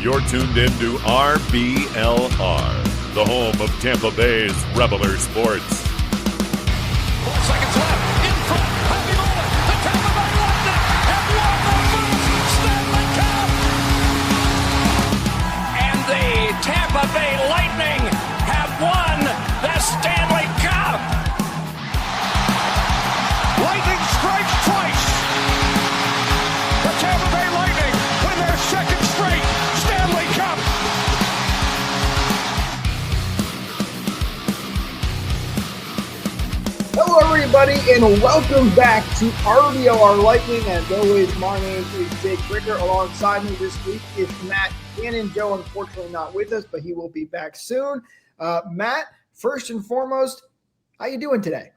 You're tuned in to RBLR, the home of Tampa Bay's RBLR Sports. 4 seconds left. In front. Happy moment. The Tampa Bay Lightning have won the first Stanley Cup. And the Tampa Bay Lightning have won the Stanley Cup. Lightning strikes twice. The Tampa Bay Lightning win their second straight Stanley Cup. Hello, everybody, and welcome back to RBLR Lightning. As always, my name is Jake Bricker. Alongside me this week is Matt Cannon. Joe, unfortunately, not with us, but he will be back soon. Matt, first and foremost, how you doing today?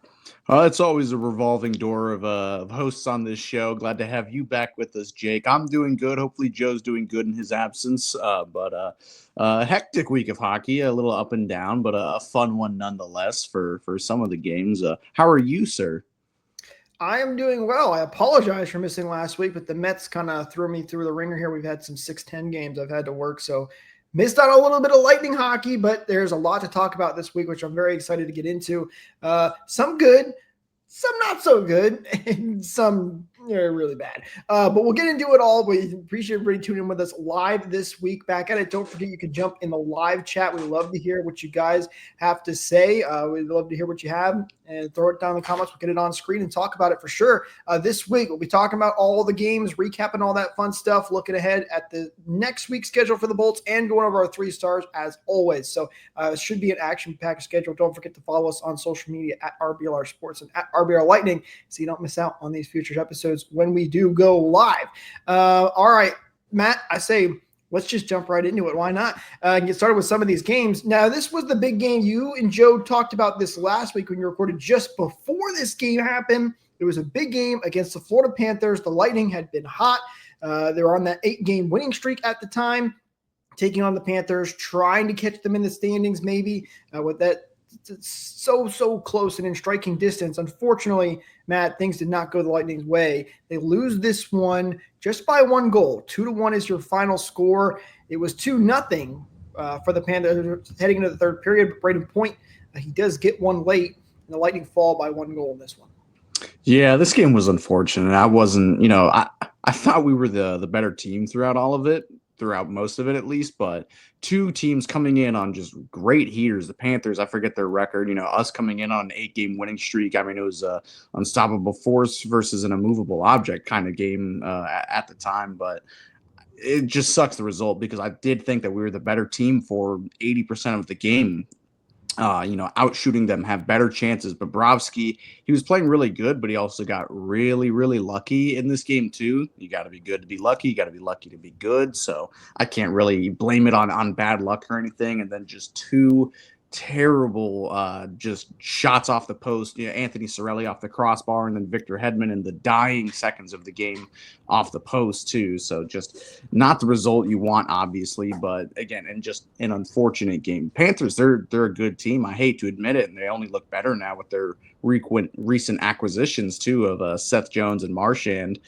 It's always a revolving door of hosts on this show. Glad to have you back with us, Jake. I'm doing good. Hopefully, Joe's doing good in his absence. But a hectic week of hockey, a little up and down, but a fun one nonetheless for some of the games. How are you, sir? I am doing well. I apologize for missing last week, but the Mets kind of threw me through the ringer here. We've had some 6-10 games I've had to work, so missed out a little bit of Lightning hockey, but there's a lot to talk about this week, which I'm very excited to get into. Some good, some not so good, and some really bad. But we'll get into it all. We appreciate everybody tuning in with us live this week. Back at it. Don't forget you can jump in the live chat. We love to hear what you guys have to say. We'd love to hear what you have and throw it down in the comments. We'll get it on screen and talk about it for sure. This week, we'll be talking about all the games, recapping all that fun stuff, looking ahead at the next week's schedule for the Bolts, and going over our 3 stars as always. So it should be an action-packed schedule. Don't forget to follow us on social media at RBLR Sports and at RBLR Lightning so you don't miss out on these future episodes when we do go live. All right, Matt, I say let's just jump right into it. Why not? Get started with some of these games. Now, this was the big game. You and Joe talked about this last week when you recorded just before this game happened. It was a big game against the Florida Panthers. The Lightning had been hot. They were on that 8-game winning streak at the time, taking on the Panthers, trying to catch them in the standings maybe with that so close and in striking distance. Unfortunately, Matt, things did not go the Lightning's way. They lose this one just by 1 goal. 2-1 is your final score. It was 2-0 for the Panthers heading into the third period. But Braden Point, he does get one late, and the Lightning fall by 1 goal in this one. Yeah, this game was unfortunate. I wasn't, I thought we were the better team throughout all of it. Throughout most of it at least, but 2 teams coming in on just great heaters. The Panthers, I forget their record, us coming in on an 8-game winning streak. I mean, it was a unstoppable force versus an immovable object kind of game at the time, but it just sucks the result because I did think that we were the better team for 80% of the game. Out shooting them, have better chances. Bobrovsky, he was playing really good, but he also got really, really lucky in this game too. You got to be good to be lucky. You got to be lucky to be good. So I can't really blame it on bad luck or anything. And then just 2 terrible just shots off the post. Anthony Cirelli off the crossbar, and then Victor Hedman in the dying seconds of the game off the post too. So just not the result you want, obviously, but again, and just an unfortunate game. Panthers, they're a good team. I hate to admit it, and they only look better now with their recent acquisitions too of Seth Jones and Marchand.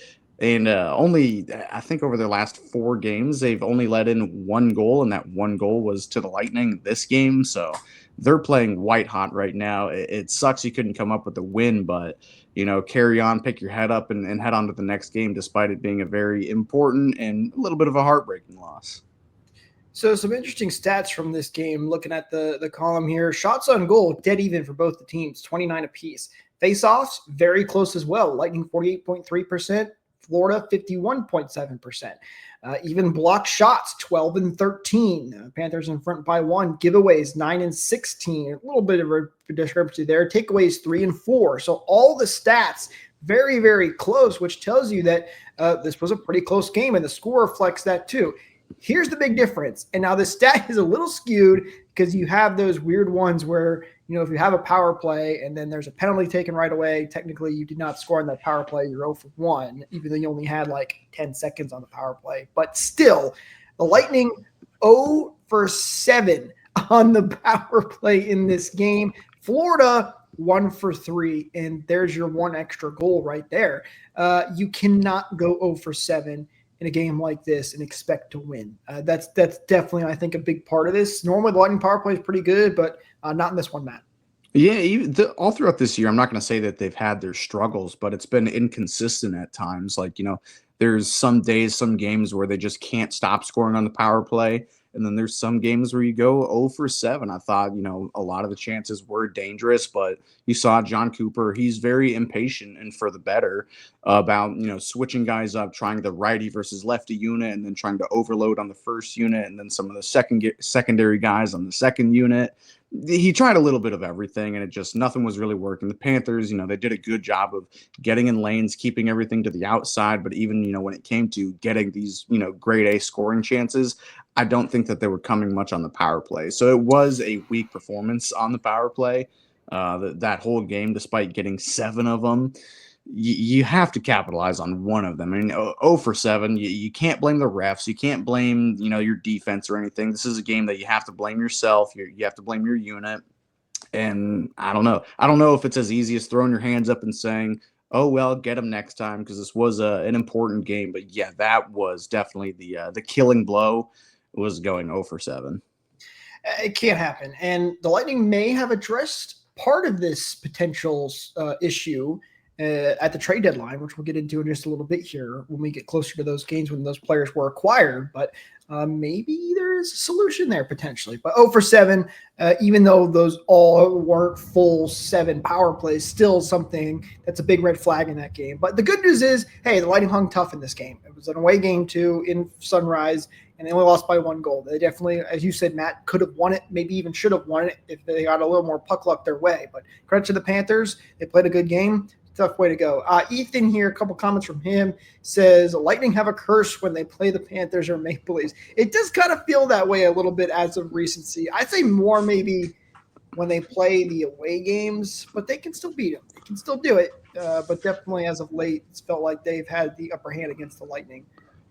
And only, I think over their last 4 games, they've only let in 1 goal, and that 1 goal was to the Lightning this game. So they're playing white hot right now. It sucks you couldn't come up with a win, but, carry on, pick your head up, and head on to the next game, despite it being a very important and a little bit of a heartbreaking loss. So some interesting stats from this game, looking at the column here. Shots on goal, dead even for both the teams, 29 apiece. Face-offs, very close as well. Lightning, 48.3%. Florida, 51.7%. Even blocked shots, 12 and 13. Panthers in front by 1. Giveaways, 9 and 16. A little bit of a discrepancy there. Takeaways, 3 and 4. So all the stats very, very close, which tells you that this was a pretty close game, and the score reflects that too. Here's the big difference. And now the stat is a little skewed because you have those weird ones where, if you have a power play and then there's a penalty taken right away, technically you did not score on that power play. You're 0 for 1, even though you only had like 10 seconds on the power play. But still, the Lightning 0 for 7 on the power play in this game. Florida 1 for 3, and there's your 1 extra goal right there. You cannot go 0 for 7 in a game like this and expect to win. That's definitely, I think, a big part of this. Normally, the Lightning power play is pretty good, but not in this one, Matt. Yeah, all throughout this year, I'm not going to say that they've had their struggles, but it's been inconsistent at times. Like, there's some days, some games where they just can't stop scoring on the power play. And then there's some games where you go 0 for 7. I thought, a lot of the chances were dangerous, but you saw John Cooper. He's very impatient and for the better about, switching guys up, trying the righty versus lefty unit, and then trying to overload on the first unit, and then some of the secondary guys on the second unit. He tried a little bit of everything, and nothing was really working. The Panthers, they did a good job of getting in lanes, keeping everything to the outside. But even, when it came to getting these, grade A scoring chances, I don't think that they were coming much on the power play. So it was a weak performance on the power play that whole game, despite getting 7 of them. You have to capitalize on one of them. I mean, 0 for 7, you can't blame the refs. You can't blame, your defense or anything. This is a game that you have to blame yourself. You have to blame your unit. And I don't know. I don't know if it's as easy as throwing your hands up and saying, oh, well, get them next time, because this was an important game. But, yeah, that was definitely the killing blow, was going 0 for 7. It can't happen. And the Lightning may have addressed part of this potential issue at the trade deadline, which we'll get into in just a little bit here when we get closer to those games when those players were acquired. But maybe there is a solution there potentially. But 0 for 7, even though those all weren't full 7 power plays, still something that's a big red flag in that game. But the good news is, hey, the Lightning hung tough in this game. It was an away game too in Sunrise, and they only lost by 1 goal. They definitely, as you said, Matt, could have won it, maybe even should have won it if they got a little more puck luck their way. But credit to the Panthers. They played a good game. Tough way to go. Ethan here, a couple comments from him, says Lightning have a curse when they play the Panthers or Maple Leafs. It does kind of feel that way a little bit as of recency. I'd say more maybe when they play the away games, but they can still beat them. They can still do it. But definitely as of late, it's felt like they've had the upper hand against the Lightning.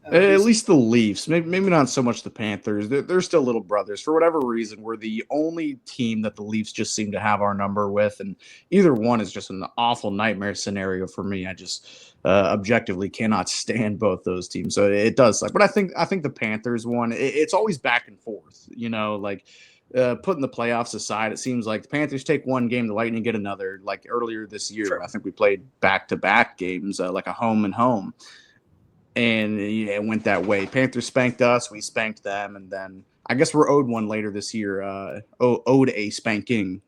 At least the Leafs, maybe not so much the Panthers. They're still little brothers. For whatever reason, we're the only team that the Leafs just seem to have our number with, and either one is just an awful nightmare scenario for me. I just objectively cannot stand both those teams, so it does suck. But I think the Panthers one, it's always back and forth. Putting the playoffs aside, it seems like the Panthers take one game, the Lightning get another. Like earlier this year, sure. I think we played back-to-back games, like a home and home. And it went that way. Panthers spanked us, we spanked them, and then I guess we're owed one later this year. Owed a spanking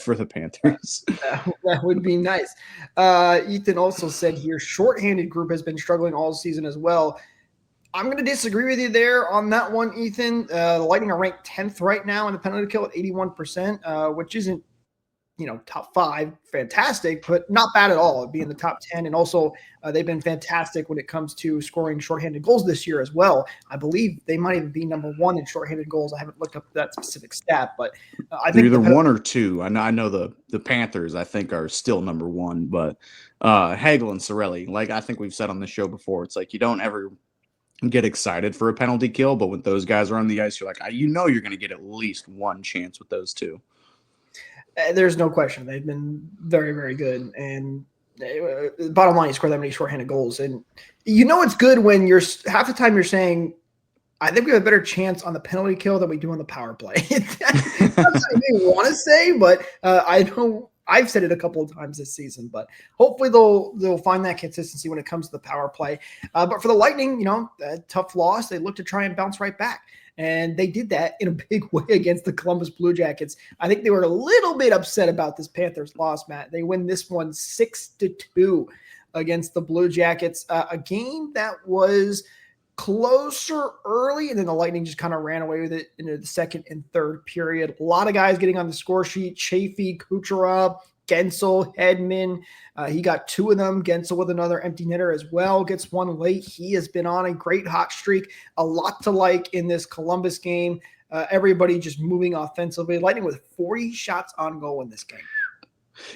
for the Panthers. That would be nice. Ethan also said here, shorthanded group has been struggling all season as well. I'm going to disagree with you there on that one, Ethan. The Lightning are ranked 10th right now in the penalty kill at 81%, which isn't, top 5, fantastic, but not bad at all. It'd be in the top 10. And also they've been fantastic when it comes to scoring shorthanded goals this year as well. I believe they might even be number 1 in shorthanded goals. I haven't looked up that specific stat, but I think either 1 or 2. I know the Panthers, I think, are still number 1, but Hagel and Cirelli, like I think we've said on the show before, it's like you don't ever get excited for a penalty kill, but when those guys are on the ice, you're like, you're going to get at least one chance with those two. There's no question. They've been very, very good. And bottom line, you score that many shorthanded goals. And it's good when you're half the time you're saying, I think we have a better chance on the penalty kill than we do on the power play. That's what I want to say, but I've said it a couple of times this season, but hopefully they'll find that consistency when it comes to the power play. But for the Lightning, a tough loss. They look to try and bounce right back. And they did that in a big way against the Columbus Blue Jackets. I think they were a little bit upset about this Panthers loss, Matt. They win this one 6-2 against the Blue Jackets. A game that was closer early, and then the Lightning just kind of ran away with it into the second and third period. A lot of guys getting on the score sheet: Chafee, Kucherov, Guentzel, Hedman. He got 2 of them. Guentzel with another empty netter as well. Gets 1 late. He has been on a great hot streak. A lot to like in this Columbus game. Everybody just moving offensively. Lightning with 40 shots on goal in this game.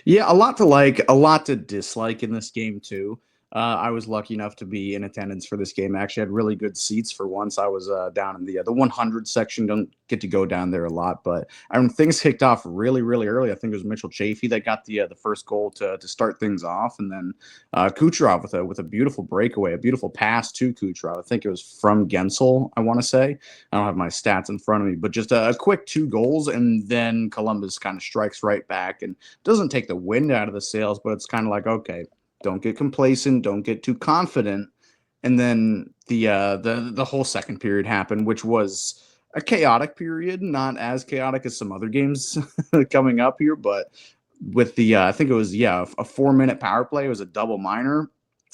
Yeah, a lot to like, a lot to dislike in this game too. I was lucky enough to be in attendance for this game. I actually had really good seats for once. I was down in the 100 section. Don't get to go down there a lot, but things kicked off really, really early. I think it was Mitchell Chafee that got the first goal to start things off, and then Kucherov with a beautiful breakaway, a beautiful pass to Kucherov. I think it was from Guentzel, I want to say. I don't have my stats in front of me, but just a quick 2 goals, and then Columbus kind of strikes right back and doesn't take the wind out of the sails, but it's kind of like, okay, don't get complacent, don't get too confident. And then the whole second period happened, which was a chaotic period, not as chaotic as some other games coming up here, but with I think it was, a 4-minute power play. It was a double minor.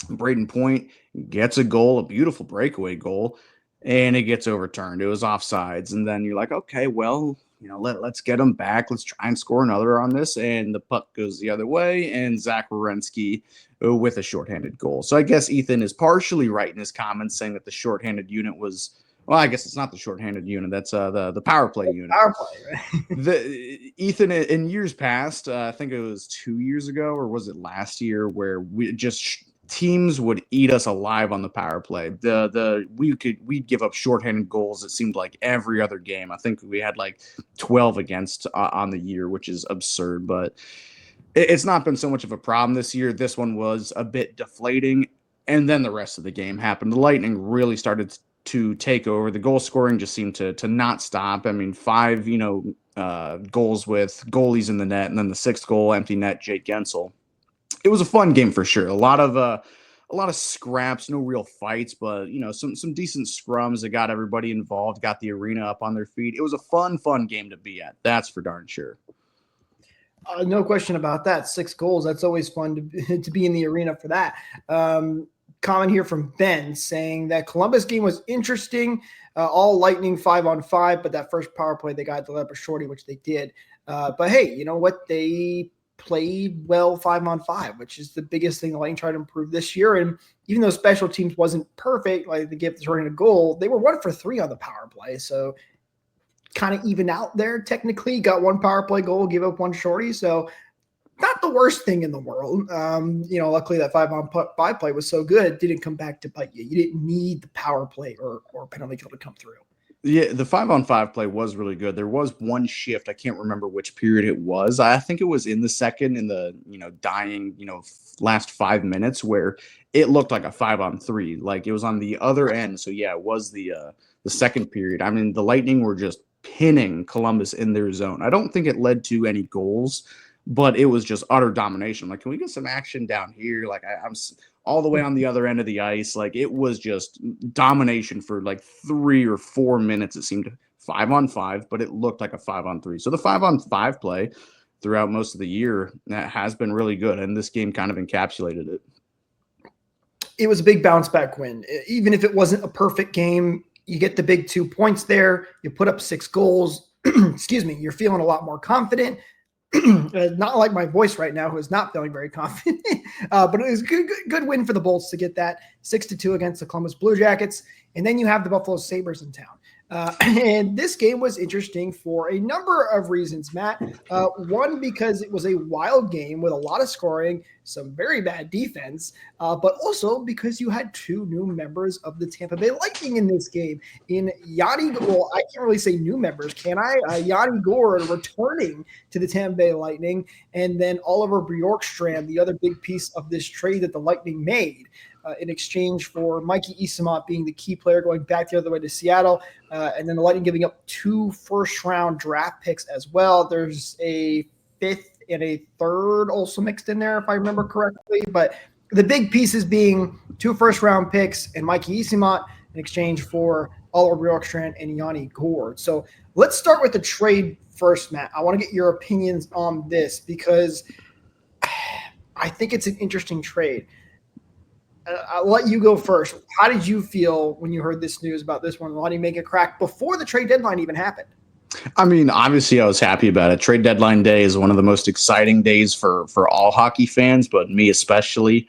Braden Point gets a goal, a beautiful breakaway goal, and it gets overturned. It was offsides. And then you're like, okay, well, let's get them back. Let's try and score another on this. And the puck goes the other way, and Zach Werenski with a shorthanded goal. So I guess Ethan is partially right in his comments saying that the shorthanded unit was, well, I guess it's not the shorthanded unit. That's the power play unit. Power play, right? Ethan, in years past, I think it was 2 years ago, or was it last year, where we just teams would eat us alive on the power play. We'd give up shorthanded goals. It seemed like every other game. I think we had like 12 against on the year, which is absurd. But it's not been so much of a problem this year. This one was a bit deflating, and then the rest of the game happened. The Lightning really started to take over. The goal scoring just seemed to not stop. 5 goals with goalies in the net, and then the 6th goal, empty net, Jake Guentzel. It was a fun game for sure. A lot of scraps, no real fights, but some decent scrums that got everybody involved, got the arena up on their feet. It was a fun game to be at. That's for darn sure. No question about that. 6 goals. That's always fun to be in the arena for that. Comment here from Ben saying that Columbus game was interesting. All Lightning 5-on-5, but that first power play they got the Leper Shorty, which they did. But hey, you know what? They played well 5-on-5, which is the biggest thing the Lightning tried to improve this year. And even though special teams wasn't perfect, like they gave the shorthanded goal, they were 1 for 3 on the power play. So kind of even out there technically. Got 1 power play goal, give up 1 shorty. So not the worst thing in the world. Luckily that 5-on-5 play was so good, it didn't come back to bite you. You didn't need the power play or penalty kill to come through. Yeah, the 5-on-5 play was really good. There was one shift. I can't remember which period it was. I think it was in the second, in the, dying, last 5 minutes, where it looked like a 5-on-3. Like it was on the other end. So yeah, it was the second period. The Lightning were just pinning Columbus in their zone. I don't think it led to any goals, but it was just utter domination. Like, can we get some action down here? Like I'm all the way on the other end of the ice. Like it was just domination for like 3 or 4 minutes. It seemed 5-on-5, but it looked like a 5-on-3. So the 5-on-5 play throughout most of the year has been really good. And this game kind of encapsulated it. It was a big bounce back win. Even if it wasn't a perfect game, you get the big 2 points there. You put up 6 goals. Excuse me. You're feeling a lot more confident. Not like my voice right now, who is not feeling very confident, but it was a good win for the Bolts to get that 6-2 against the Columbus Blue Jackets. And then you have the Buffalo Sabres in town. And this game was interesting for a number of reasons, Matt. One, because it was a wild game with a lot of scoring, some very bad defense, but also because you had 2 new members of the Tampa Bay Lightning in this game. In Yanni, well, I can't really say new members, can I? Yanni Gourde returning to the Tampa Bay Lightning, and then Oliver Bjorkstrand, the other big piece of this trade that the Lightning made. In exchange for Mikey Eyssimont being the key player going back the other way to Seattle, and then the Lightning giving up 2 first-round draft picks as well. There's a 5th and a 3rd also mixed in there, if I remember correctly. But the big pieces being 2 first-round picks and Mikey Eyssimont in exchange for Oliver Bjorkstrand and Yanni Gourde. So let's start with the trade first, Matt. I want to get your opinions on this because I think it's an interesting trade. I'll let you go first. How did you feel when you heard this news about this one? Why did you make a crack before the trade deadline even happened? Obviously I was happy about it. Trade deadline day is one of the most exciting days for all hockey fans, but me especially.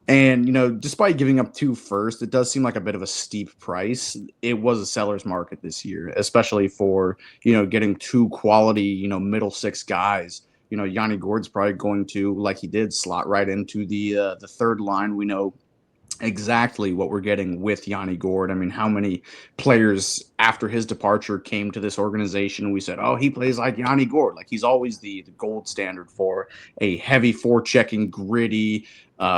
And, despite giving up 2 first, it does seem like a bit of a steep price. It was a seller's market this year, especially for, getting 2 quality, middle 6 guys. Yanni Gourde's probably going to, like he did, slot right into the 3rd line. We know exactly what we're getting with Yanni Gourde. I mean, how many players after his departure came to this organization and we said, oh, he plays like Yanni Gourde. Like, he's always the gold standard for a heavy forechecking, gritty,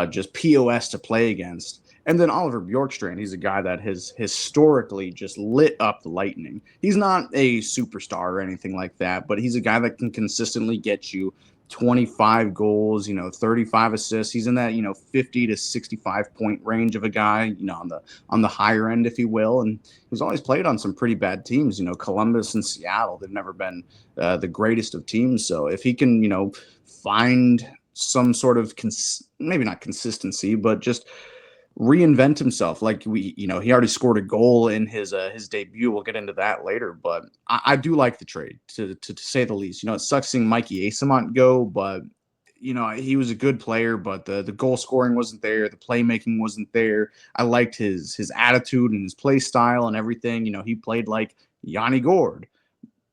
just POS to play against. And then Oliver Bjorkstrand, he's a guy that has historically just lit up the Lightning. He's not a superstar or anything like that, but he's a guy that can consistently get you 25 goals, 35 assists. He's in that, 50 to 65 point range of a guy, on the higher end, if you will. And he's always played on some pretty bad teams, Columbus and Seattle. They've never been the greatest of teams. So if he can, find some sort of maybe not consistency, but just reinvent himself. Like he already scored a goal in his debut. We'll get into that later, but I do like the trade to say the least. It sucks seeing Mikey Asamont go, but he was a good player, but the goal scoring wasn't there. The playmaking wasn't there. I liked his attitude and his play style and everything. He played like Yanni Gourde,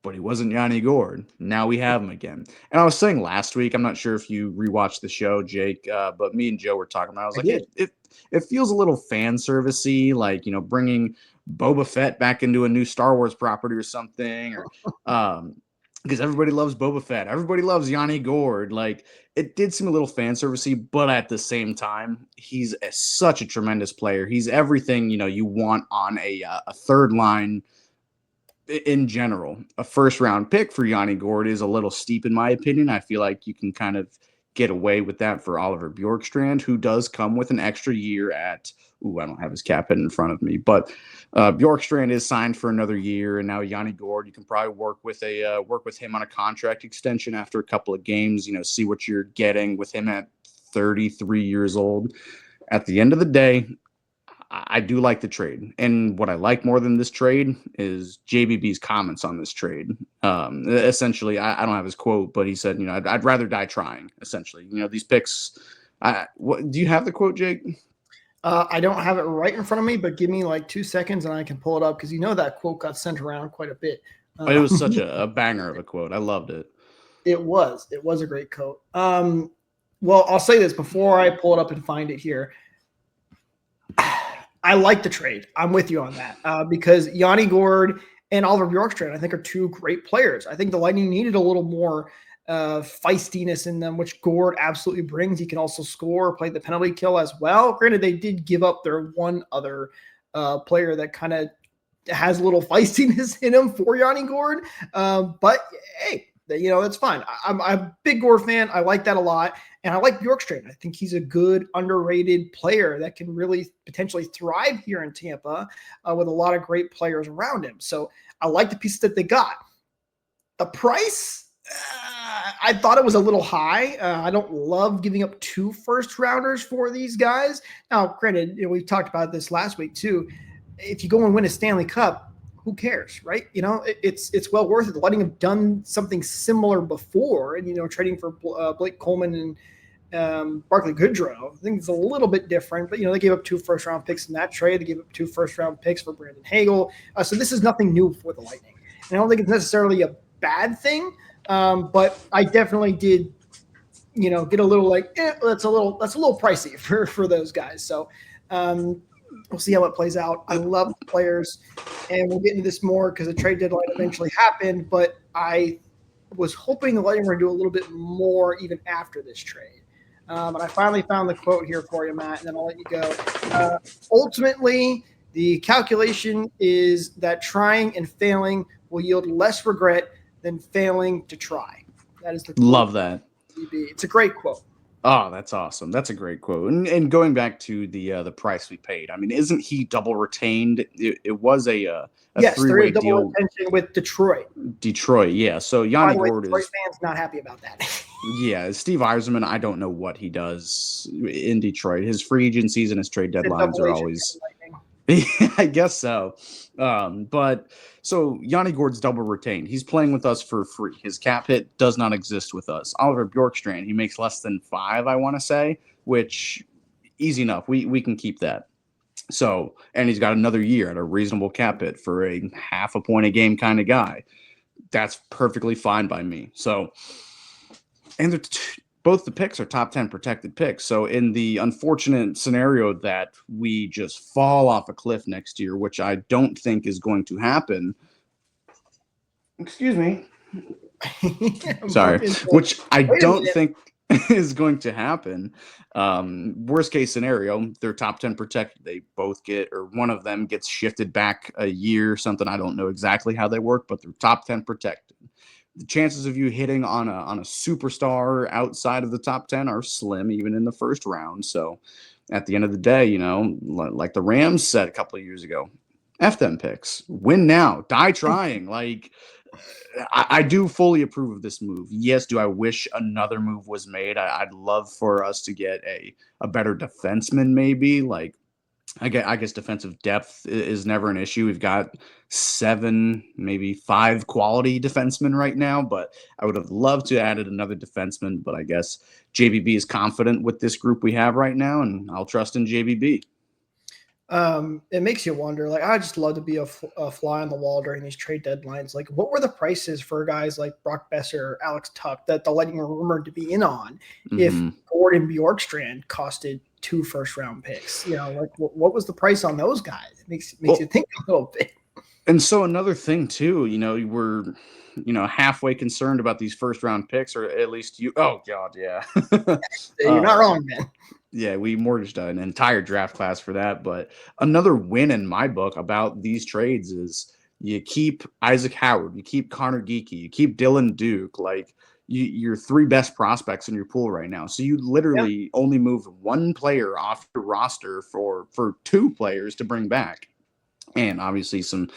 but he wasn't Yanni Gourde. Now we have him again. And I was saying last week, I'm not sure if you rewatched the show, Jake, but me and Joe were talking about it. I was like, it feels a little fan servicey, like, bringing Boba Fett back into a new Star Wars property or something, or because everybody loves Boba Fett. Everybody loves Yanni Gourde. Like, it did seem a little fan servicey, but at the same time, he's such a tremendous player. He's everything, you want on a third line. In general, a first round pick for Yanni Gourde is a little steep, in my opinion. I feel like you can kind of get away with that for Oliver Bjorkstrand, who does come with an extra year at, I don't have his cap hit in front of me, but Bjorkstrand is signed for another year. And now Yanni Gourde, you can probably work with him on a contract extension after a couple of games, see what you're getting with him at 33 years old. At the end of the day, I do like the trade. And what I like more than this trade is JBB's comments on this trade. Essentially, I don't have his quote, but he said, I'd rather die trying, essentially. These picks. Do you have the quote, Jake? I don't have it right in front of me, but give me like 2 seconds and I can pull it up, because that quote got sent around quite a bit. It was such a banger of a quote. I loved it. It was a great quote. Well, I'll say this before I pull it up and find it here. I like the trade. I'm with you on that because Yanni Gourde and Oliver Bjorkstrand, I think, are two great players. I think the Lightning needed a little more feistiness in them, which Gourde absolutely brings. He can also score, play the penalty kill as well. Granted, they did give up their one other player that kind of has a little feistiness in him for Yanni Gourde. But hey, that's fine. I'm a big Gourde fan. I like that a lot. And I like Bjorkstrand. I think he's a good, underrated player that can really potentially thrive here in Tampa with a lot of great players around him. So I like the pieces that they got. The price, I thought it was a little high. I don't love giving up 2 first-rounders for these guys. Now, granted, we talked about this last week too. If you go and win a Stanley Cup, who cares, right? It's well worth it. The Lightning have done something similar before, and trading for Blake Coleman and Barclay Goodrow. I think it's a little bit different, but they gave up 2 first-round picks in that trade. They gave up 2 first-round picks for Brandon Hagel. So this is nothing new for the Lightning, and I don't think it's necessarily a bad thing. But I definitely did, get a little like that's a little pricey for those guys. So. We'll see how it plays out. I love the players, and we'll get into this more because the trade deadline eventually happened, but I was hoping the Lightning were going to do a little bit more even after this trade. But I finally found the quote here for you, Matt, and then I'll let you go. Ultimately, the calculation is that trying and failing will yield less regret than failing to try. That is the quote. Love that. It's a great quote. Oh, that's awesome. That's a great quote. And going back to the price we paid, I mean, isn't he double retained? It was a three-way double deal retention with Detroit. Detroit, yeah. So Yanni Gourde Detroit fans not happy about that. Yeah, Steve Yzerman, I don't know what he does in Detroit. His free agencies and his trade deadlines are always I guess so. But so Yanni Gourde's double retained. He's playing with us for free. His cap hit does not exist with us. Oliver Bjorkstrand, he makes less than 5, I want to say, which easy enough. We can keep that. So, and he's got another year at a reasonable cap hit for a half a point a game kind of guy. That's perfectly fine by me. So, both the picks are top 10 protected picks. So in the unfortunate scenario that we just fall off a cliff next year, which I don't think is going to happen. Excuse me. Sorry, which I don't think is going to happen. Worst case scenario, they're top 10 protected. They both get, or one of them gets shifted back a year or something. I don't know exactly how they work, but they're top 10 protected. The chances of you hitting on a superstar outside of the top 10 are slim, even in the first round. So at the end of the day, you know, like the Rams said a couple of years ago, F them picks, win now, die trying. Like, I do fully approve of this move. Yes, do I wish another move was made? I'd love for us to get a better defenseman, maybe. Like, I guess defensive depth is never an issue. We've got 7, maybe 5 quality defensemen right now, but I would have loved to added another defenseman. But I guess JBB is confident with this group we have right now, and I'll trust in JBB. It makes you wonder, like, I just love to be a fly on the wall during these trade deadlines. Like, what were the prices for guys like Brock Besser, Alex Tuck that the Lightning were rumored to be in on if Gordon Bjorkstrand costed 2 first-round picks? You know, like, what was the price on those guys? It makes you think a little bit. And so another thing, too, you know, we're, you know, halfway concerned about these first-round picks, or at least you – oh, God, yeah. You're not wrong, man. Yeah, we mortgaged an entire draft class for that. But another win in my book about these trades is you keep Isaac Howard, you keep Connor Geekie, you keep Dylan Duke, like your 3 best prospects in your pool right now. So you literally only moved 1 player off your roster for 2 players to bring back. And obviously some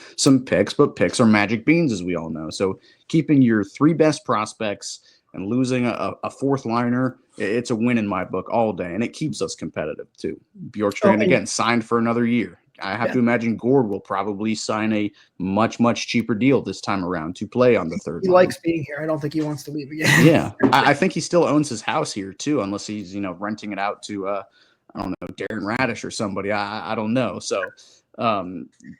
picks, but picks are magic beans, as we all know. So keeping your 3 best prospects and losing a 4th liner, it's a win in my book all day, and it keeps us competitive too. Bjorkstrand, again, signed for another year. I have to imagine Gord will probably sign a much, much cheaper deal this time around to play on the 3rd line. He likes being here. I don't think he wants to leave again. Yeah, I think he still owns his house here too, unless he's, you know, renting it out to, I don't know, Darren Radish or somebody. I don't know. So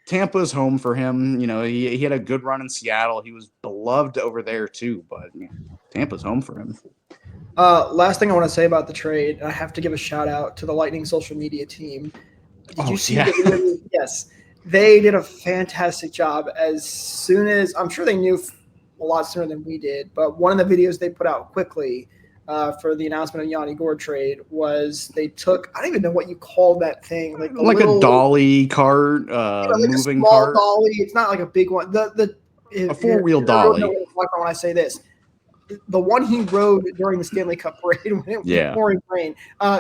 Tampa's home for him. You know, he had a good run in Seattle. He was beloved over there too, but Tampa's home for him. Last thing I want to say about the trade, I have to give a shout out to the Lightning social media team. Did you see the Yes. They did a fantastic job. As soon as, I'm sure they knew a lot sooner than we did, but one of the videos they put out quickly for the announcement of Yanni Gourde trade was they took, I don't even know what you call that thing. Like a dolly cart, moving cart. Dolly. It's not like a big one. A 4-wheel dolly. When I say this, the one he rode during the Stanley Cup parade when it was pouring rain,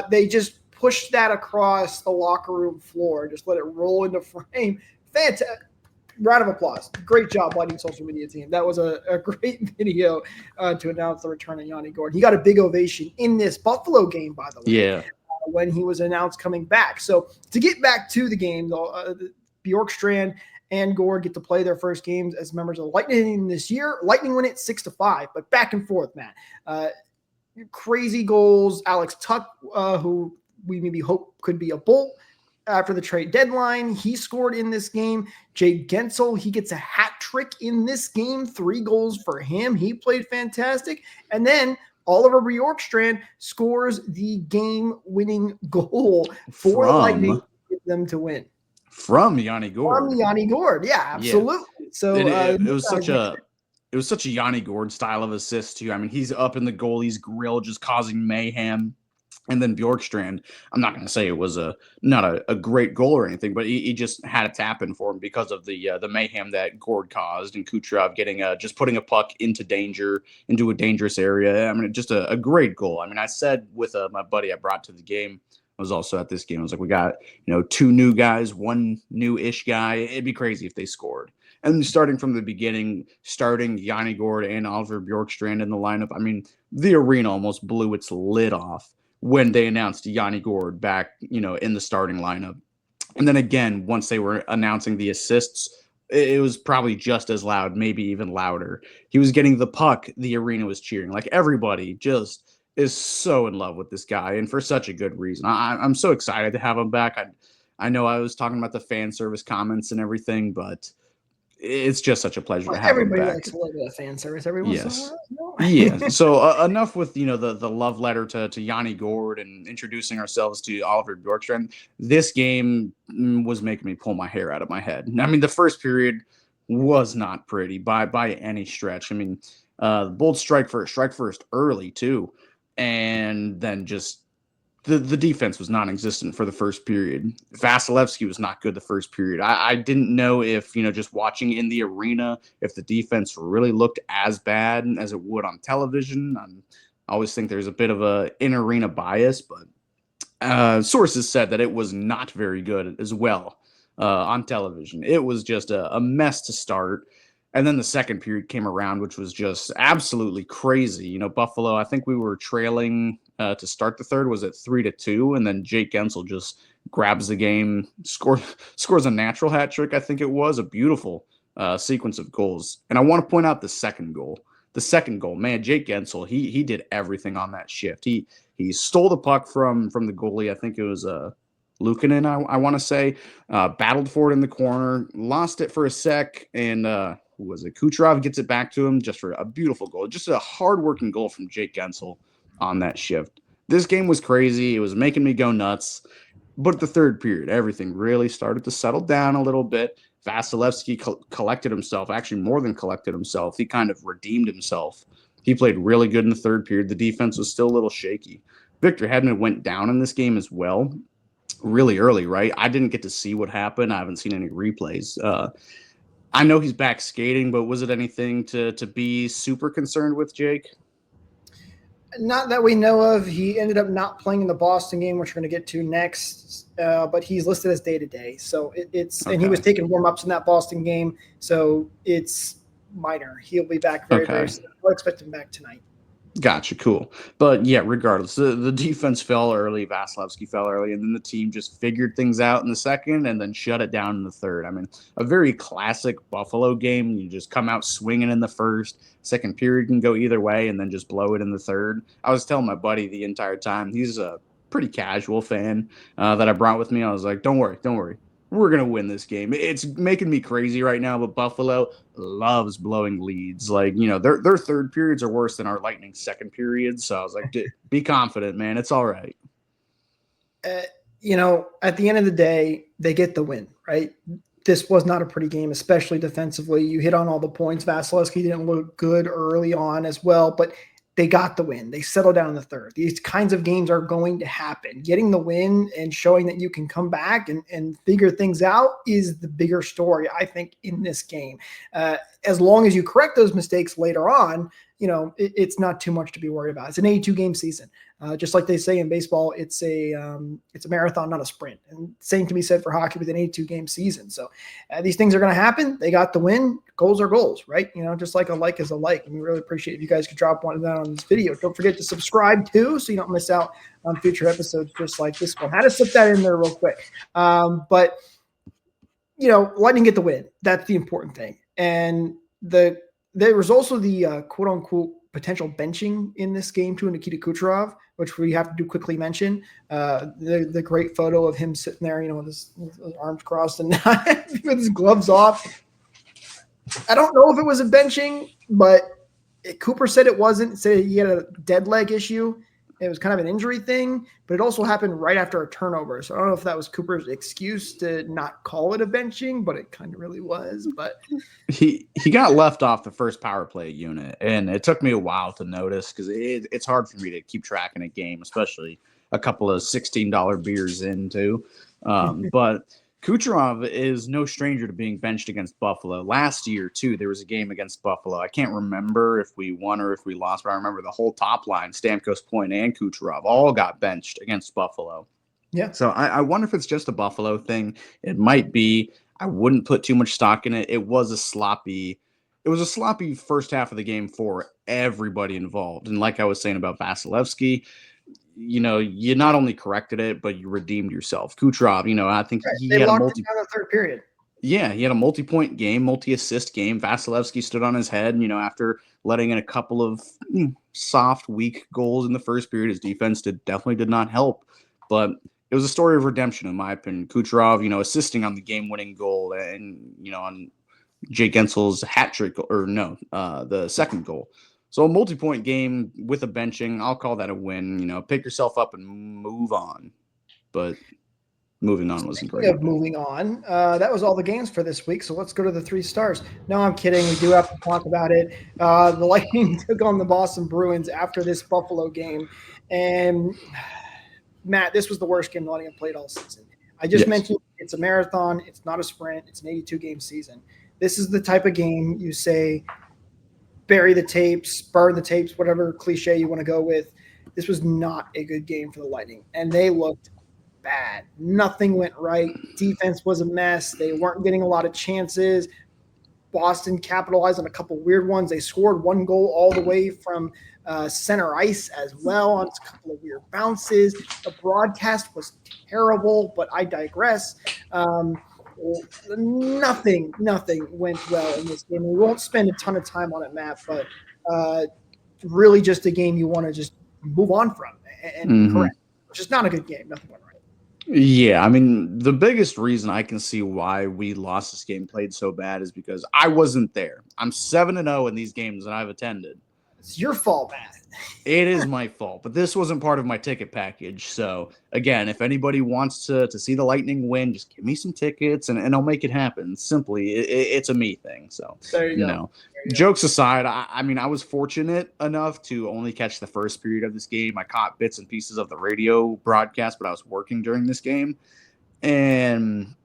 they just pushed that across the locker room floor, just let it roll into frame. Fantastic. Round of applause. Great job, Lightning social media team. That was a great video to announce the return of Yanni Gourde. He got a big ovation in this Buffalo game, by the way. Yeah. When he was announced coming back. So to get back to the game, Bjorkstrand and Gourde get to play their first games as members of the Lightning this year. Lightning win it 6-5, but back and forth, Matt. Crazy goals. Alex Tuck, who we maybe hope could be a Bolt after the trade deadline, he scored in this game. Jay Guentzel, he gets a hat trick in this game. 3 goals for him. He played fantastic. And then Oliver Bjorkstrand scores the game-winning goal for the Lightning to get them to win. From Yanni Gourde. Yeah, absolutely. Yeah. So it was such a Yanni Gourde style of assist too. I mean, he's up in the goalie's grill, just causing mayhem. And then Bjorkstrand, I'm not going to say it was not a great goal or anything, but he just had it happen for him because of the mayhem that Gourde caused, and Kucherov getting just putting a puck into a dangerous area. I mean, just a great goal. I mean, I said with my buddy I brought to the game, I was also at this game. I was like, we got 2 new guys, 1 new-ish guy. It'd be crazy if they scored. And starting from the beginning, starting Yanni Gourde and Oliver Bjorkstrand in the lineup, I mean, the arena almost blew its lid off when they announced Yanni Gourde back, in the starting lineup. And then again, once they were announcing the assists, it was probably just as loud, maybe even louder. He was getting the puck, the arena was cheering. Like, everybody just is so in love with this guy, and for such a good reason. I'm so excited to have him back. I know I was talking about the fan service comments and everything, but it's just such a pleasure to have him back. Everybody likes a little bit of fan service every once in a while. Yeah. So enough with the love letter to Yanni Gord and introducing ourselves to Oliver Bjorkstrand. This game was making me pull my hair out of my head. I mean, the first period was not pretty by any stretch. I mean, bold strike first early too, and then just the defense was non-existent for the first period. Vasilevsky was not good the first period. I didn't know if, just watching in the arena, if the defense really looked as bad as it would on television. I always think there's a bit of a in-arena bias, but sources said that it was not very good as well on television. It was just a mess to start. And then the second period came around, which was just absolutely crazy. Buffalo, I think we were trailing to start the third. Was it 3-2? And then Jake Guentzel just grabs the game, scores a natural hat trick. I think it was a beautiful sequence of goals. And I want to point out the second goal. The second goal, man, Jake Guentzel, he did everything on that shift. He stole the puck from the goalie. I think it was Luukkonen, I want to say, battled for it in the corner, lost it for a sec, and who was it? Kucherov gets it back to him just for a beautiful goal. Just a hard-working goal from Jake Guentzel on that shift. This game was crazy. It was making me go nuts. But the third period, everything really started to settle down a little bit. Vasilevsky collected himself, actually more than collected himself. He kind of redeemed himself. He played really good in the third period. The defense was still a little shaky. Victor Hedman went down in this game as well, really early, right? I didn't get to see what happened. I haven't seen any replays. I know he's back skating, but was it anything to be super concerned with, Jake? Not that we know of. He ended up not playing in the Boston game, which we're going to get to next, but he's listed as day-to-day. So it's okay. And he was taking warm-ups in that Boston game, so it's minor. He'll be back very soon. I'll expect him back tonight. Gotcha, cool. But yeah, regardless, the defense fell early, Vasilevsky fell early, and then the team just figured things out in the second and then shut it down in the third. I mean, a very classic Buffalo game. You just come out swinging in the first. Second period can go either way and then just blow it in the third. I was telling my buddy the entire time, he's a pretty casual fan that I brought with me. I was like, don't worry. We're going to win this game. It's making me crazy right now, but Buffalo loves blowing leads. Like, their third periods are worse than our Lightning second periods. So I was like, be confident, man. It's all right. At the end of the day, they get the win, right? This was not a pretty game, especially defensively. You hit on all the points. Vasilevsky didn't look good early on as well, but they got the win. They settled down in the third. These kinds of games are going to happen. Getting the win and showing that you can come back and figure things out is the bigger story, I think, in this game. As long as you correct those mistakes later on, it's not too much to be worried about. It's an 82-game season. Just like they say in baseball, it's a marathon, not a sprint. And same can be said for hockey with an 82-game season. So these things are going to happen. They got the win. Goals are goals, right? Just like a like is a like. And we really appreciate if you guys could drop one of that on this video. Don't forget to subscribe too, so you don't miss out on future episodes just like this one. Had to slip that in there real quick. But Lightning get the win. That's the important thing. And there was also the quote unquote potential benching in this game too, Nikita Kucherov, which we have to do quickly mention. The great photo of him sitting there, with his arms crossed and with his gloves off. I don't know if it was a benching, but Cooper said it wasn't. Said he had a dead leg issue. It was kind of an injury thing, but it also happened right after a turnover. So I don't know if that was Cooper's excuse to not call it a benching, but it kind of really was. But he got left off the first power play unit, and it took me a while to notice because it's hard for me to keep track in a game, especially a couple of $16 beers into. But Kucherov is no stranger to being benched against Buffalo. Last year, too, there was a game against Buffalo. I can't remember if we won or if we lost, but I remember the whole top line, Stamkos, Point, and Kucherov, all got benched against Buffalo. Yeah. So I wonder if it's just a Buffalo thing. It might be. I wouldn't put too much stock in it. It was a sloppy first half of the game for everybody involved. And like I was saying about Vasilevsky, you not only corrected it, but you redeemed yourself. Kucherov, I think he had a down the third period. Yeah, he had a multi-point game, multi-assist game. Vasilevsky stood on his head, after letting in a couple of soft, weak goals in the first period. His defense definitely did not help, but it was a story of redemption, in my opinion. Kucherov, assisting on the game-winning goal and, on Jake Guentzel's hat trick, the second goal. So a multi-point game with a benching, I'll call that a win. Pick yourself up and move on. But moving on wasn't Speaking great. of moving on, that was all the games for this week. So let's go to the 3 stars. No, I'm kidding. We do have to talk about it. The Lightning took on the Boston Bruins after this Buffalo game. And Matt, this was the worst game the Lightning have played all season. I just mentioned it's a marathon. It's not a sprint. It's an 82-game season. This is the type of game you say, bury the tapes, burn the tapes, whatever cliche you want to go with. This was not a good game for the Lightning, and they looked bad. Nothing went right. Defense was a mess. They weren't getting a lot of chances. Boston capitalized on a couple weird ones. They scored 1 goal all the way from center ice as well on a couple of weird bounces. The broadcast was terrible, but I digress. Nothing went well in this game. We won't spend a ton of time on it, Matt, but really just a game you want to just move on from and correct. Just not a good game. Nothing went right. Yeah, I mean, the biggest reason I can see why we lost this game, played so bad, is because I wasn't there. I'm 7-0 in these games that I've attended. It's your fault, Matt. It is my fault, but this wasn't part of my ticket package. So, again, if anybody wants to see the Lightning win, just give me some tickets and I'll make it happen. Simply, it's a me thing. So, there you go. Jokes aside, I mean, I was fortunate enough to only catch the first period of this game. I caught bits and pieces of the radio broadcast, but I was working during this game. And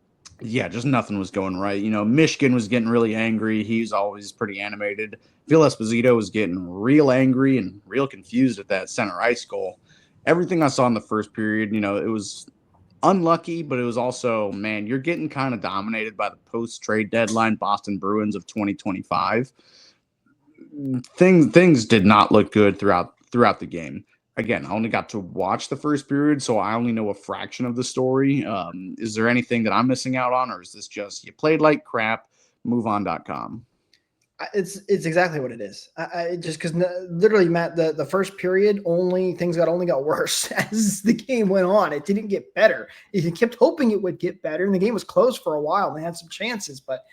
yeah, just nothing was going right. Michigan was getting really angry. He's always pretty animated. Phil Esposito was getting real angry and real confused at that center ice goal. Everything I saw in the first period, it was unlucky, but it was also, man, you're getting kind of dominated by the post-trade deadline Boston Bruins of 2025. Things did not look good throughout the game. Again, I only got to watch the first period, so I only know a fraction of the story. Is there anything that I'm missing out on, or is this just you played like crap, moveon.com? It's exactly what it is. I just because literally, Matt, the first period things only got worse as the game went on. It didn't get better. You kept hoping it would get better, and the game was close for a while. They had some chances, but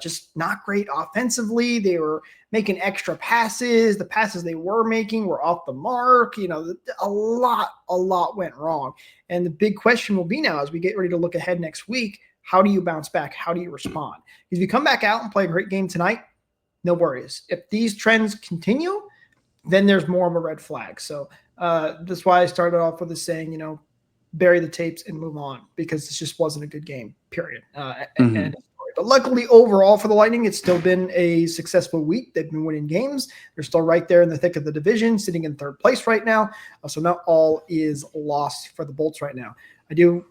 just not great offensively. They were making extra passes. The passes they were making were off the mark. A lot went wrong. And the big question will be now as we get ready to look ahead next week, how do you bounce back? How do you respond? If you come back out and play a great game tonight, no worries. If these trends continue, then there's more of a red flag. So that's why I started off with saying, bury the tapes and move on, because this just wasn't a good game, period. But luckily, overall for the Lightning, it's still been a successful week. They've been winning games. They're still right there in the thick of the division, sitting in 3rd place right now. So not all is lost for the Bolts right now. I do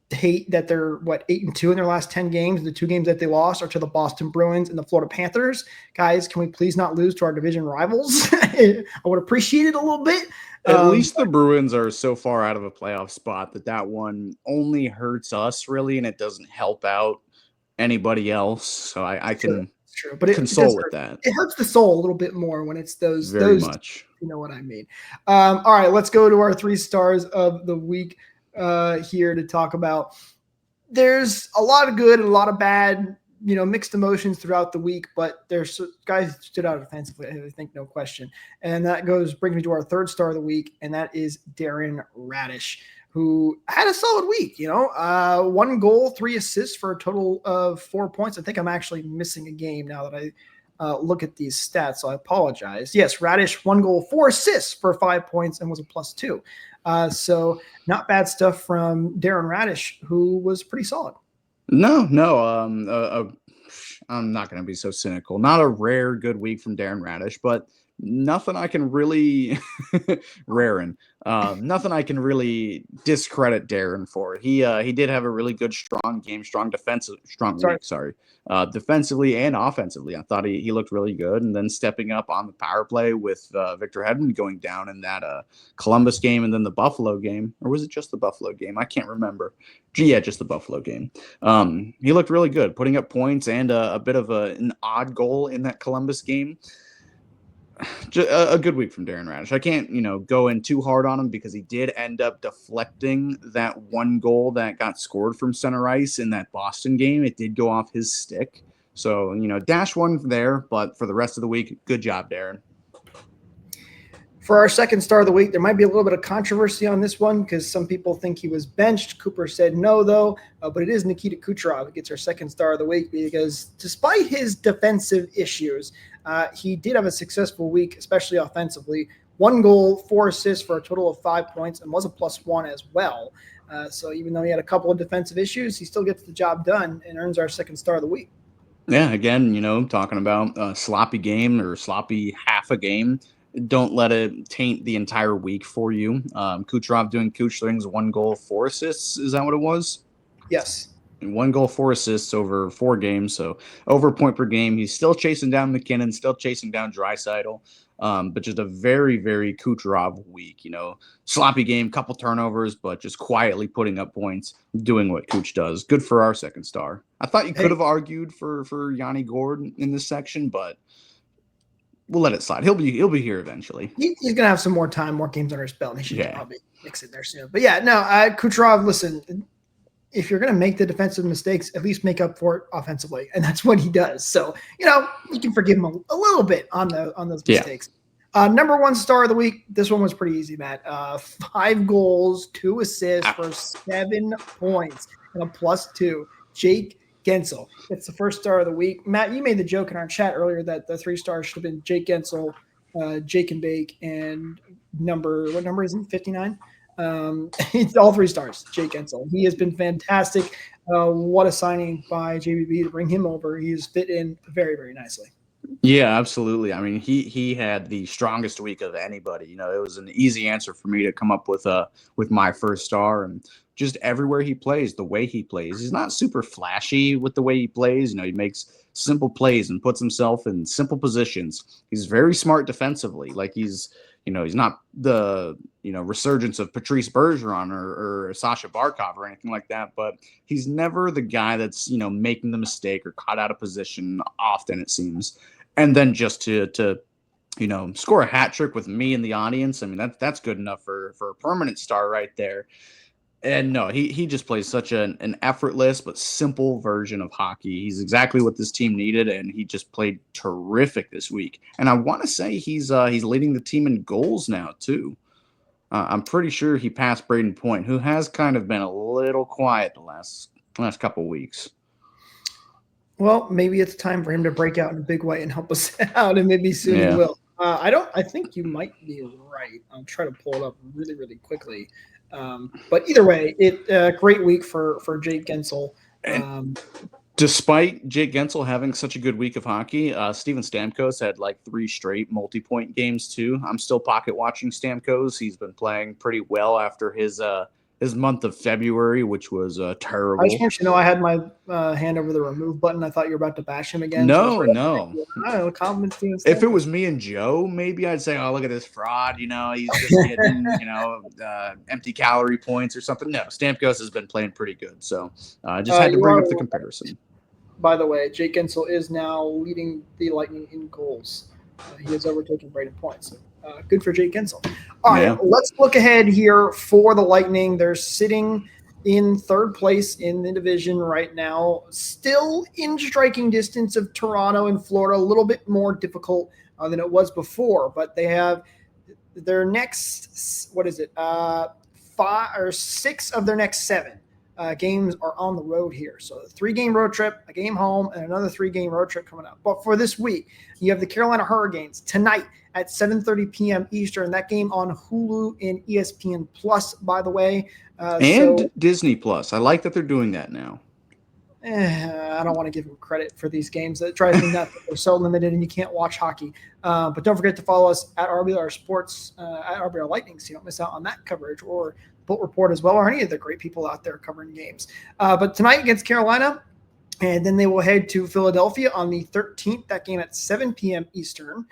hate that they're 8-2 in their last 10 games. The 2 games that they lost are to the Boston Bruins and the Florida Panthers. Guys, can we please not lose to our division rivals? I would appreciate it a little bit. At least the Bruins are so far out of a playoff spot that one only hurts us really, and it doesn't help out anybody else. So I can console with that. It hurts the soul a little bit more when it's those much. You know what I mean? All right, let's go to our 3 stars of the week here to talk about. There's a lot of good and a lot of bad, mixed emotions throughout the week, but there's guys that stood out offensively, I think, no question. And that brings me to our 3rd star of the week, and that is Darren Radish, who had a solid week, 1 goal, 3 assists for a total of 4 points. I think I'm actually missing a game now that I look at these stats, so I apologize. Yes, Radish, 1 goal, 4 assists for 5 points and was a +2. So not bad stuff from Darren Radish, who was pretty solid. No. I'm not going to be so cynical. Not a rare good week from Darren Radish, but nothing I can really nothing I can really discredit Darren for. He did have a really good, strong game, strong week. Defensively and offensively, I thought he looked really good. And then stepping up on the power play with Victor Hedman going down in that Columbus game and then the Buffalo game, or was it just the Buffalo game? I can't remember. Yeah, just the Buffalo game. He looked really good, putting up points and a bit of an odd goal in that Columbus game. A good week from Darren Radish. I can't, go in too hard on him because he did end up deflecting that 1 goal that got scored from center ice in that Boston game. It did go off his stick. So, -1 there, but for the rest of the week, good job, Darren. For our second star of the week, there might be a little bit of controversy on this one because some people think he was benched. Cooper said no, though, but it is Nikita Kucherov who gets our second star of the week because despite his defensive issues, he did have a successful week, especially offensively. 1 goal, 4 assists for a total of 5 points and was a +1 as well. So even though he had a couple of defensive issues, he still gets the job done and earns our second star of the week. Yeah, again, talking about a sloppy game or sloppy half a game. Don't let it taint the entire week for you. Kucherov doing Kuch things, 1 goal, 4 assists. Is that what it was? Yes. 1 goal, 4 assists over 4 games. So over a point per game. He's still chasing down McKinnon, still chasing down Draisaitl. But just a very, very Kucherov week. Sloppy game, couple turnovers, but just quietly putting up points, doing what Kuch does. Good for our second star. I thought you could have argued for Yanni Gord in this section, but we'll let it slide. He'll be here eventually. He's gonna have some more time, more games under his belt, and he should probably mix it there soon. But Kucherov, listen, if you're gonna make the defensive mistakes, at least make up for it offensively, and that's what he does. So you can forgive him a little bit on those mistakes. Number 1 star of the week. This one was pretty easy, Matt. 5 goals, 2 assists for 7 points and a +2. Jake Guentzel. It's the first star of the week. Matt, you made the joke in our chat earlier that the 3 stars should have been Jake Guentzel, Jake and Bake, and what number is it? 59? It's all 3 stars, Jake Guentzel. He has been fantastic. What a signing by JBB to bring him over. He has fit in very, very nicely. Yeah, absolutely. I mean, he had the strongest week of anybody. It was an easy answer for me to come up with my first star, and just everywhere he plays, the way he plays. He's not super flashy with the way he plays. He makes simple plays and puts himself in simple positions. He's very smart defensively. Like he's not the, resurgence of Patrice Bergeron or Sasha Barkov or anything like that, but he's never the guy that's, making the mistake or caught out of position often, it seems. And then just to score a hat trick with me in the audience. I mean, that's good enough for a permanent star right there. And no, he just plays such an effortless but simple version of hockey. He's exactly what this team needed, and he just played terrific this week. And I want to say he's leading the team in goals now too. I'm pretty sure he passed Braden Point, who has kind of been a little quiet the last couple weeks. Well, maybe it's time for him to break out in a big way and help us out, and maybe soon he will. I think you might be right. I'll try to pull it up really, really quickly. But either way, great week for Jake Guentzel. Despite Jake Guentzel having such a good week of hockey, Steven Stamkos had like 3 straight multi-point games too. I'm still pocket watching Stamkos. He's been playing pretty well after his month of February, which was terrible. I just want you to know I had my hand over the remove button. I thought you were about to bash him again. No. If it was me and Joe, maybe I'd say, "Oh, look at this fraud." He's just getting empty calorie points or something. No, Stamkos has been playing pretty good, so I just had to bring up the comparison. By the way, Jake Guentzel is now leading the Lightning in goals. He has overtaken Braden Point. So good for Jake Guentzel. All right, let's look ahead here for the Lightning. They're sitting in 3rd place in the division right now, still in striking distance of Toronto and Florida, a little bit more difficult than it was before, but they have their next, 5 or 6 of their next 7 games are on the road here. So a 3-game road trip, a game home, and another 3-game road trip coming up. But for this week, you have the Carolina Hurricanes tonight at 7:30 p.m. Eastern. That game on Hulu and ESPN Plus, by the way. And Disney Plus. I like that they're doing that now. I don't want to give them credit for these games. That drives me nuts. They're so limited and you can't watch hockey. But don't forget to follow us at RBLR Sports, at RBLR Lightning, so you don't miss out on that coverage, or Bolt Report as well, or any of the great people out there covering games. But tonight against Carolina, and then they will head to Philadelphia on the 13th. That game at 7 p.m. Eastern,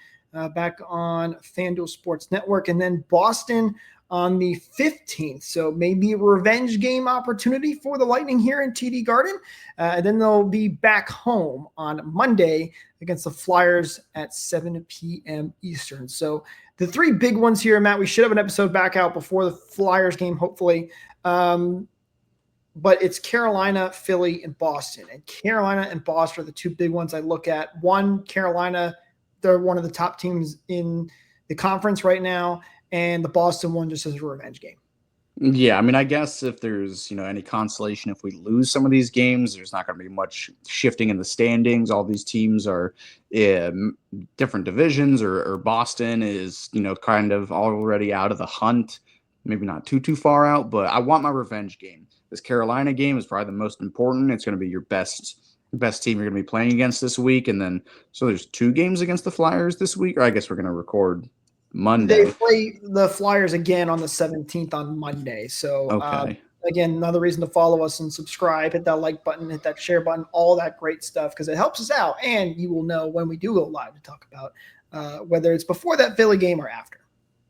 back on FanDuel Sports Network. And then Boston on the 15th. So maybe a revenge game opportunity for the Lightning here in TD Garden. And then they'll be back home on Monday against the Flyers at 7 p.m. Eastern. So the 3 big ones here, Matt, we should have an episode back out before the Flyers game, hopefully. But it's Carolina, Philly, and Boston. And Carolina and Boston are the 2 big ones I look at. One, Carolina, they're one of the top teams in the conference right now, and the Boston one just as a revenge game. Yeah, I mean, I guess if there's, any consolation, if we lose some of these games, there's not going to be much shifting in the standings. All these teams are in different divisions, or Boston is, kind of already out of the hunt. Maybe not too far out, but I want my revenge game. This Carolina game is probably the most important. It's going to be your best team you're going to be playing against this week. And then, so there's 2 games against the Flyers this week, or I guess we're going to record Monday. They play the Flyers again on the 17th on Monday. So, okay. Again, another reason to follow us and subscribe, hit that like button, hit that share button, all that great stuff, because it helps us out. And you will know when we do go live to talk about whether it's before that Philly game or after.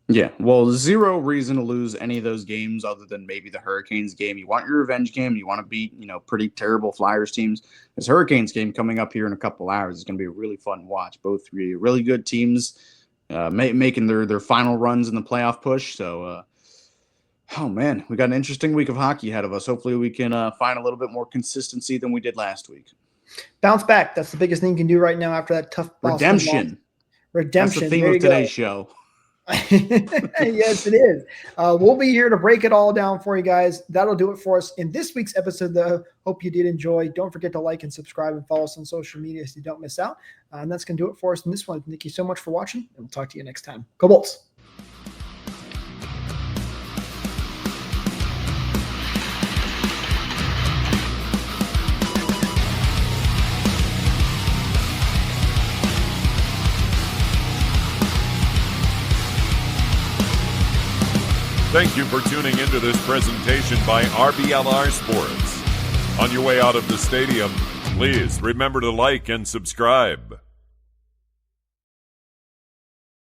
Yeah, well, 0 reason to lose any of those games other than maybe the Hurricanes game. You want your revenge game. You want to beat, pretty terrible Flyers teams. This Hurricanes game coming up here in a couple hours is going to be a really fun watch. Both really good teams making their final runs in the playoff push. So, oh, man, we got an interesting week of hockey ahead of us. Hopefully we can find a little bit more consistency than we did last week. Bounce back. That's the biggest thing you can do right now after that tough Boston loss. Redemption. That's the theme of today's show. Yes, it is. We'll be here to break it all down for you guys. That'll do it for us in this week's episode, though. Hope you did enjoy. Don't forget to like and subscribe and follow us on social media so you don't miss out. And that's going to do it for us in this one. Thank you so much for watching, and we'll talk to you next time. Go Bolts! Thank you for tuning into this presentation by RBLR Sports. On your way out of the stadium, please remember to like and subscribe.